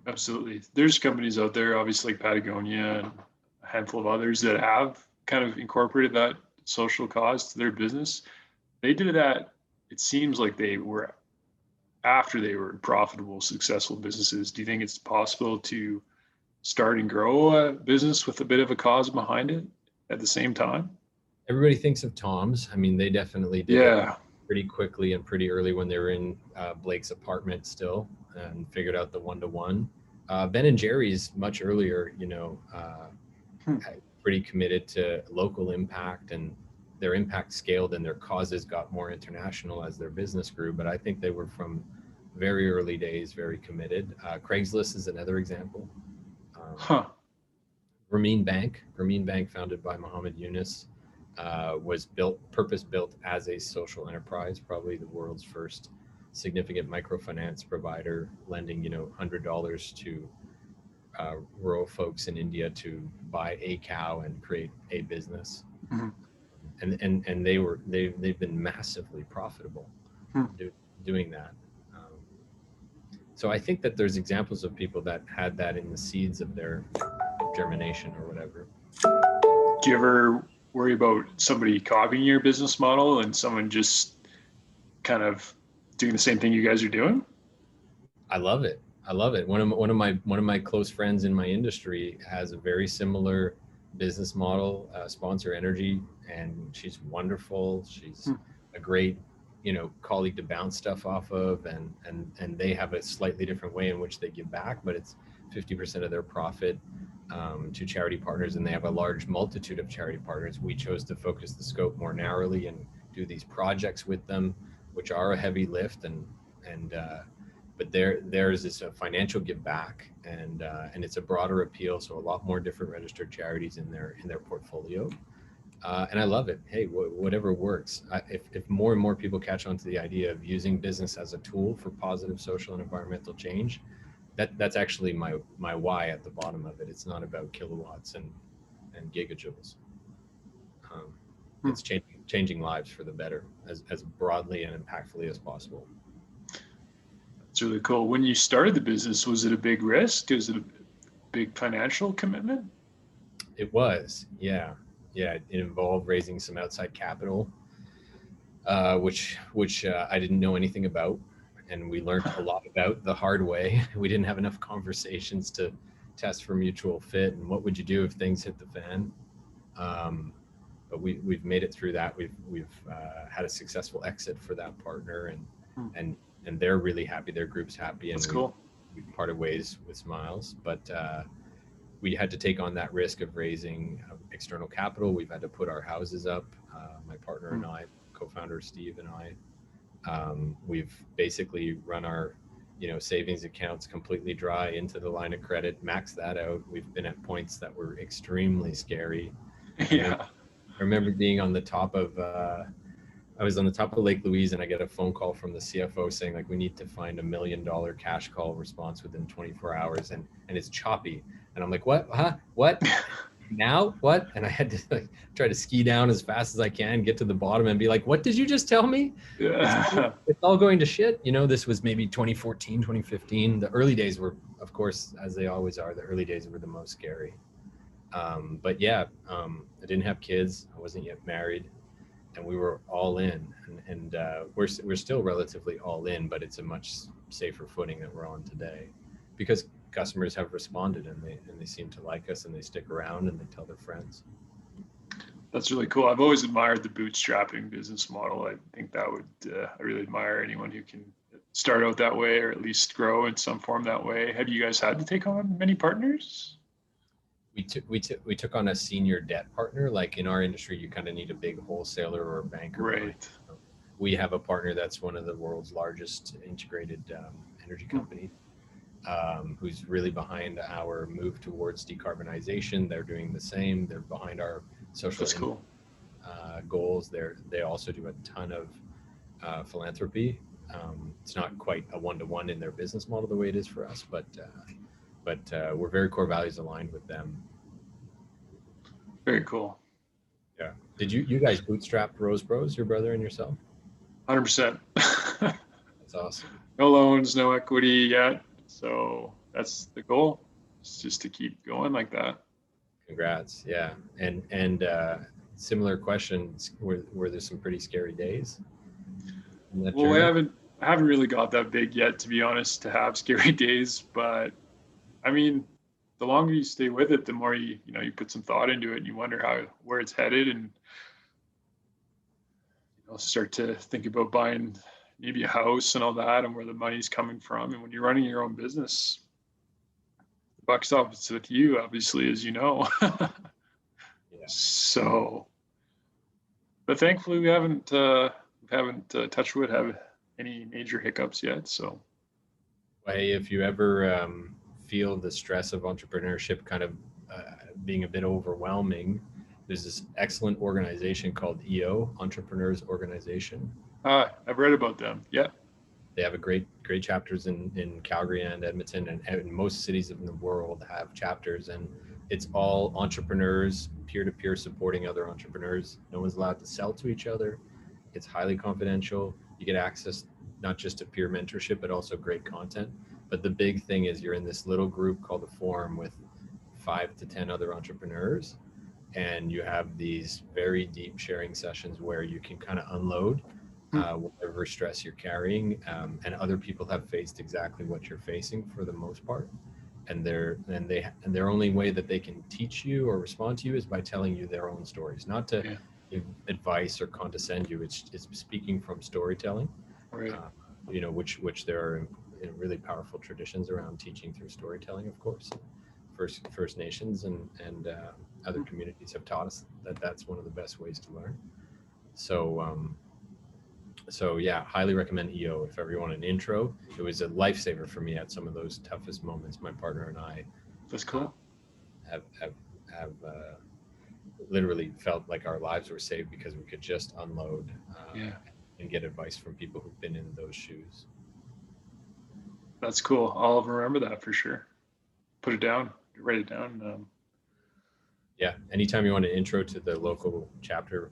Absolutely. There's companies out there, obviously like Patagonia and a handful of others, that have kind of incorporated that social cause to their business. They did that, it seems like they were after they were profitable, successful businesses. Do you think it's possible to start and grow a business with a bit of a cause behind it at the same time? Everybody thinks of Tom's. I mean, they definitely did it pretty quickly and pretty early when they were in Blake's apartment still, and figured out the one-to-one. Ben and Jerry's much earlier, pretty committed to local impact, and their impact scaled and their causes got more international as their business grew. But I think they were from very early days very committed. Craigslist is another example. Grameen Bank, founded by Muhammad Yunus, was purpose-built as a social enterprise, probably the world's first significant microfinance provider, lending $100 to rural folks in India to buy a cow and create a business. And they've been massively profitable doing that. So I think that there's examples of people that had that in the seeds of their germination or whatever. Do you ever worry about somebody copying your business model and someone just kind of doing the same thing you guys are doing? I love it. One of my close friends in my industry has a very similar business model, Sponsor Energy, and she's wonderful. She's a great, colleague to bounce stuff off of, and they have a slightly different way in which they give back, but it's 50% of their profit to charity partners, and they have a large multitude of charity partners. We chose to focus the scope more narrowly and do these projects with them, which are a heavy lift, but theirs is a financial give back, and it's a broader appeal, so a lot more different registered charities in their portfolio, and I love it. Hey, whatever works. If more and more people catch on to the idea of using business as a tool for positive social and environmental change, that's actually my why at the bottom of it. It's not about kilowatts and gigajoules. It's changing lives for the better as broadly and impactfully as possible. It's really cool. When you started the business, was it a big risk? Was it a big financial commitment? It was, yeah. It involved raising some outside capital, which I didn't know anything about, and we learned a lot about the hard way. We didn't have enough conversations to test for mutual fit and what would you do if things hit the fan. But we've made it through that. We've had a successful exit for that partner, and they're really happy. Their group's happy, and that's cool. We parted ways with smiles, but we had to take on that risk of raising external capital. We've had to put our houses up. My partner and I, co-founder Steve and I, we've basically run our savings accounts completely dry into the line of credit, maxed that out. We've been at points that were extremely scary. Yeah. I remember being on the top of I was on the top of Lake Louise, and I get a phone call from the CFO saying, like, we need to find $1 million cash call response within 24 hours. And it's choppy. And I'm like, what? Huh? What? now what? And I had to like try to ski down as fast as I can, get to the bottom and be like, what did you just tell me? Yeah. It's all going to shit. You know, this was maybe 2014, 2015. The early days were, of course, as they always are, the early days were the most scary. But yeah, I didn't have kids. I wasn't yet married, and we were all in. And we're still relatively all in, but it's a much safer footing that we're on today, because customers have responded and they seem to like us and they stick around and they tell their friends. That's really cool. I've always admired the bootstrapping business model. I think that would, I really admire anyone who can start out that way or at least grow in some form that way. Have you guys had to take on many partners? We took on a senior debt partner. Like in our industry, you kind of need a big wholesaler or a banker. Right. We have a partner that's one of the world's largest integrated energy companies, who's really behind our move towards decarbonization. They're doing the same. They're behind our social cool. Goals. They also do a ton of philanthropy. It's not quite a one-to-one in their business model the way it is for us, but we're very core values aligned with them. Very cool. Yeah. Did you guys bootstrap Rose Bros, your brother and yourself? 100%. That's awesome. No loans, no equity yet. So that's the goal. It's just to keep going like that. Congrats. Yeah. And similar questions, were there some pretty scary days? Well, I haven't really got that big yet, to be honest, to have scary days. But I mean, the longer you stay with it, the more you put some thought into it and you wonder where it's headed, and start to think about buying maybe a house and all that and where the money's coming from. And when you're running your own business, the buck stops with you, obviously, as you know. Yeah. So, but thankfully we haven't touched wood, have any major hiccups yet. So, hey, if you ever feel the stress of entrepreneurship kind of being a bit overwhelming, there's this excellent organization called EO, Entrepreneurs Organization. I've read about them. Yeah. They have a great chapters in Calgary and Edmonton, and most cities in the world have chapters, and it's all entrepreneurs, peer-to-peer, supporting other entrepreneurs. No one's allowed to sell to each other. It's highly confidential. You get access not just to peer mentorship, but also great content. But the big thing is you're in this little group called the Forum with 5 to 10 other entrepreneurs, and you have these very deep sharing sessions where you can kind of unload whatever stress you're carrying, and other people have faced exactly what you're facing for the most part, and their only way that they can teach you or respond to you is by telling you their own stories, not to give advice or condescend you. It's speaking from storytelling, right. Which there are really powerful traditions around teaching through storytelling, of course. First Nations and other communities have taught us that that's one of the best ways to learn. So yeah, highly recommend EO if ever you want an intro. It was a lifesaver for me at some of those toughest moments. My partner and I, that's cool, have literally felt like our lives were saved because we could just unload and get advice from people who've been in those shoes. That's cool. I'll remember that for sure. Put it down, write it down. Yeah, anytime you want an intro to the local chapter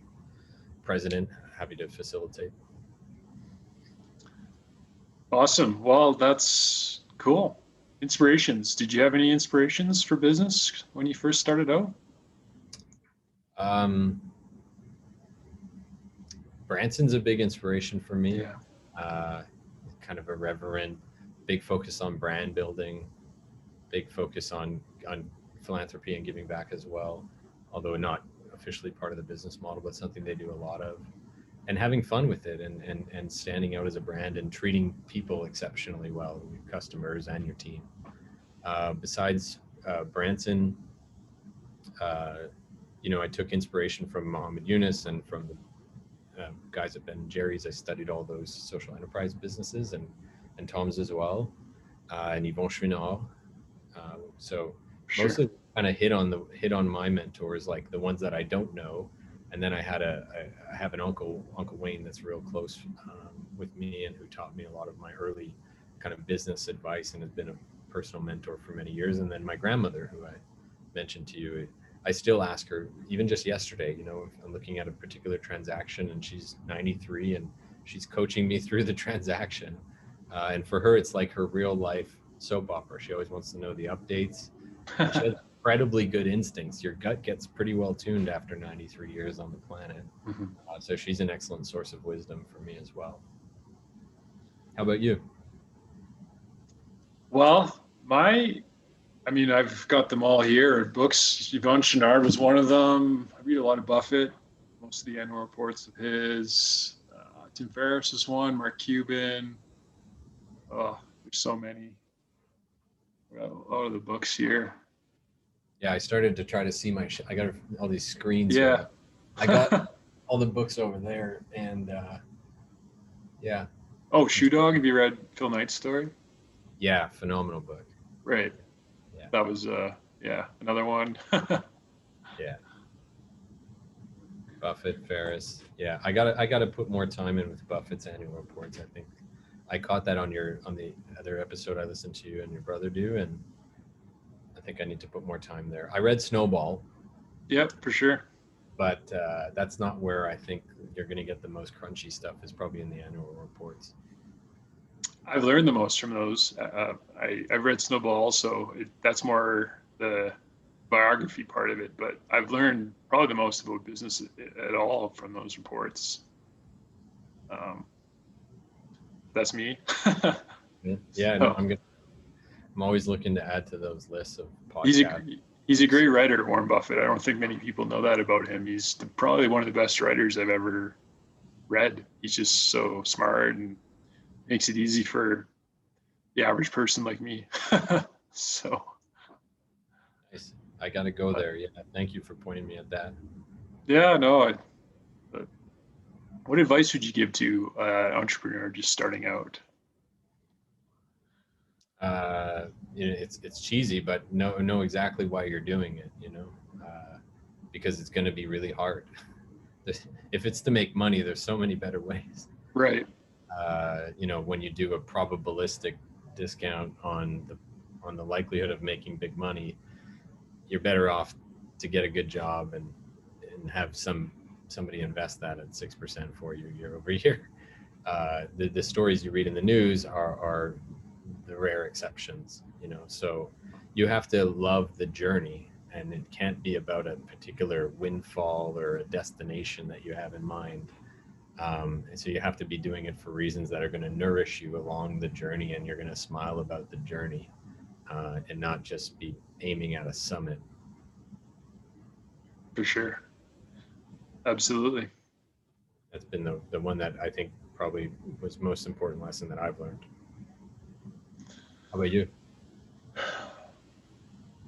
president, happy to facilitate. Awesome. Well, that's cool. Inspirations. Did you have any inspirations for business when you first started out? Branson's a big inspiration for me. Yeah. Kind of irreverent, big focus on brand building, big focus on philanthropy and giving back as well, although not officially part of the business model, but something they do a lot of, and having fun with it, and standing out as a brand and treating people exceptionally well, your customers and your team. Besides Branson, I took inspiration from Mohammed Yunus and from the guys at Ben & Jerry's. I studied all those social enterprise businesses and Tom's as well, and Yvon Chouinard. So sure. Mostly kind of hit on my mentors, like the ones that I don't know. And then I have an Uncle Wayne that's real close with me and who taught me a lot of my early kind of business advice and has been a personal mentor for many years. And then my grandmother, who I mentioned to you, I still ask her, even just yesterday, you know, if I'm looking at a particular transaction and she's 93 and she's coaching me through the transaction. And for her, it's like her real life soap opera. She always wants to know the updates. And she has incredibly good instincts. Your gut gets pretty well tuned after 93 years on the planet. So she's an excellent source of wisdom for me as well. How about you? Well, I've got them all here. Books, Yvon Chouinard was one of them. I read a lot of Buffett, most of the annual reports of his. Tim Ferriss is one, Mark Cuban. Oh, there's so many. I got a lot of the books here. Yeah, I started to try to see I got all these screens Yeah. here. I got all the books over there, and yeah. Oh, Shoe Dog, have you read Phil Knight's story? Yeah, phenomenal book. Right. Yeah. That was another one. Yeah. Buffett, Ferris. Yeah, I gotta put more time in with Buffett's annual reports. I think I caught that on the other episode I listened to you and your brother do, and I think I need to put more time there. I read Snowball. Yep, for sure. But that's not where I think you're going to get the most crunchy stuff. Is probably in the annual reports. I've learned the most from those. I've read Snowball, so that's more the biography part of it. But I've learned probably the most about business at all from those reports. That's me. Yeah, no, I'm always looking to add to those lists of podcasts. He's a great writer, Warren Buffett. I don't think many people know that about him. He's probably one of the best writers I've ever read. He's just so smart and makes it easy for the average person like me. So nice. I got to go there. Yeah, thank you for pointing me at that. Yeah, no. What advice would you give to an entrepreneur just starting out? It's cheesy, but know exactly why you're doing it. Because it's going to be really hard. If it's to make money, there's so many better ways. Right. When you do a probabilistic discount on the likelihood of making big money, you're better off to get a good job and have somebody invest that at 6% for you year over year. The stories you read in the news are the rare exceptions, so you have to love the journey, and it can't be about a particular windfall or a destination that you have in mind. And so you have to be doing it for reasons that are going to nourish you along the journey, and you're going to smile about the journey, and not just be aiming at a summit. For sure. Absolutely. That's been the one that I think probably was most important lesson that I've learned. How about you?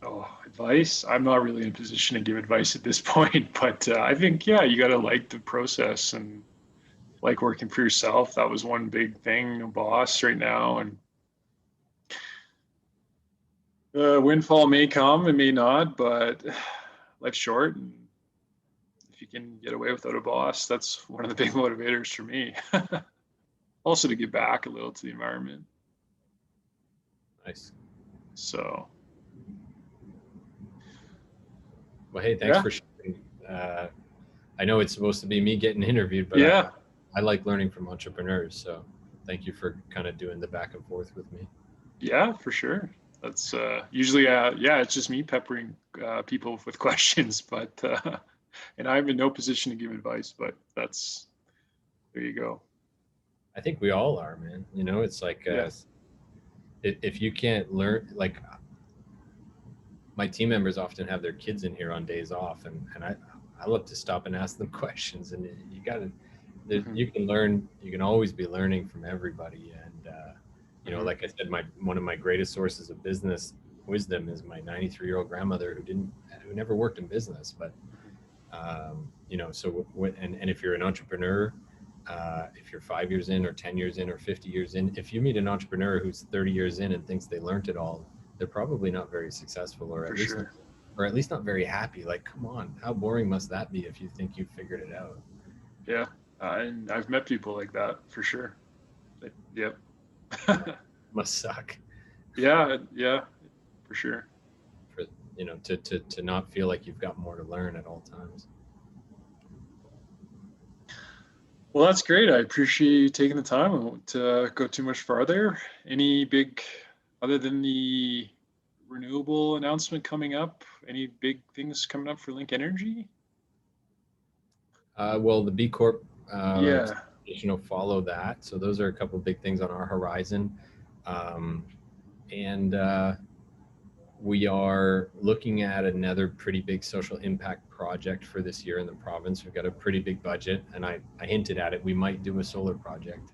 Oh, advice? I'm not really in a position to give advice at this point, but I think, you got to like the process and like working for yourself. That was one big thing, no boss right now. And windfall may come, it may not, but life's short. And if you can get away without a boss, that's one of the big motivators for me. Also to give back a little to the environment. Nice. So. Well, hey, thanks for sharing. I know it's supposed to be me getting interviewed, but I like learning from entrepreneurs. So thank you for kind of doing the back and forth with me. Yeah, for sure. That's usually, it's just me peppering people with questions, but, and I'm in no position to give advice, but there you go. I think we all are, man. It's like, if you can't learn, like my team members often have their kids in here on days off, and I love to stop and ask them questions, and you got to, you can learn, you can always be learning from everybody. And, like I said, one of my greatest sources of business wisdom is my 93-year-old grandmother who never worked in business, but, and if you're an entrepreneur, if you're 5 years in or 10 years in or 50 years in, if you meet an entrepreneur who's 30 years in and thinks they learned it all, they're probably not very successful, or at least not very happy. Like, come on, how boring must that be if you think you figured it out? Yeah. And I've met people like that for sure. Yep. Must suck. Yeah, for sure. to not feel like you've got more to learn at all times. Well, that's great. I appreciate you taking the time. I won't go too much farther. Any big, other than the renewable announcement coming up, any big things coming up for Link Energy? Well, the B Corp Yeah. will follow that. So those are a couple of big things on our horizon. And we are looking at another pretty big social impact project for this year in the province. We've got a pretty big budget, and I hinted at it. We might do a solar project.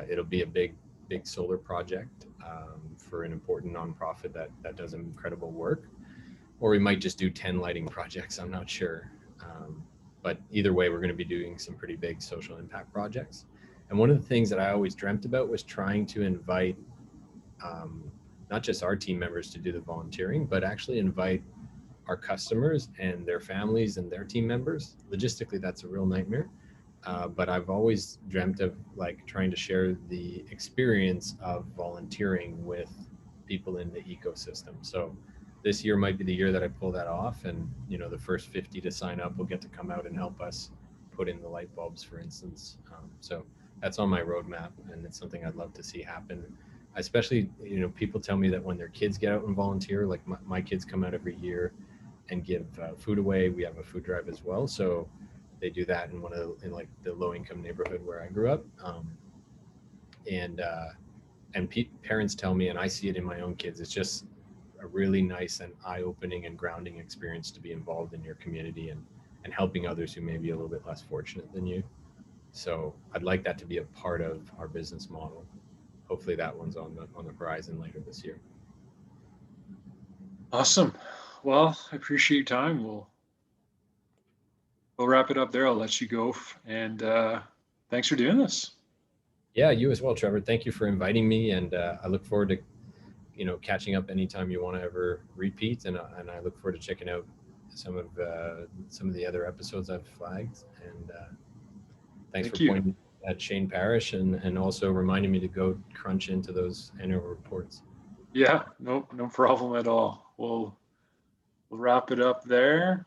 It'll be a big solar project for an important nonprofit that does incredible work. Or we might just do 10 lighting projects. I'm not sure. But either way, we're going to be doing some pretty big social impact projects. And one of the things that I always dreamt about was trying to invite not just our team members to do the volunteering, but actually invite our customers and their families and their team members. Logistically, that's a real nightmare. But I've always dreamt of like trying to share the experience of volunteering with people in the ecosystem. So this year might be the year that I pull that off, and the first 50 to sign up will get to come out and help us put in the light bulbs, for instance. So that's on my roadmap, and it's something I'd love to see happen. Especially, people tell me that when their kids get out and volunteer, like my kids come out every year and give food away. We have a food drive as well, so they do that in like the low income neighborhood where I grew up. And parents tell me, and I see it in my own kids, it's just a really nice and eye-opening and grounding experience to be involved in your community and helping others who may be a little bit less fortunate than you. So I'd like that to be a part of our business model. Hopefully that one's on the horizon later this year. Awesome. Well, I appreciate your time. We'll wrap it up there. I'll let you go. And thanks for doing this. Yeah, you as well, Trevor. Thank you for inviting me, and I look forward to catching up anytime you want to ever repeat, and I look forward to checking out some of the other episodes I've flagged. And thanks for pointing at Shane Parrish and also reminding me to go crunch into those annual reports. Yeah, no problem at all. We'll wrap it up there.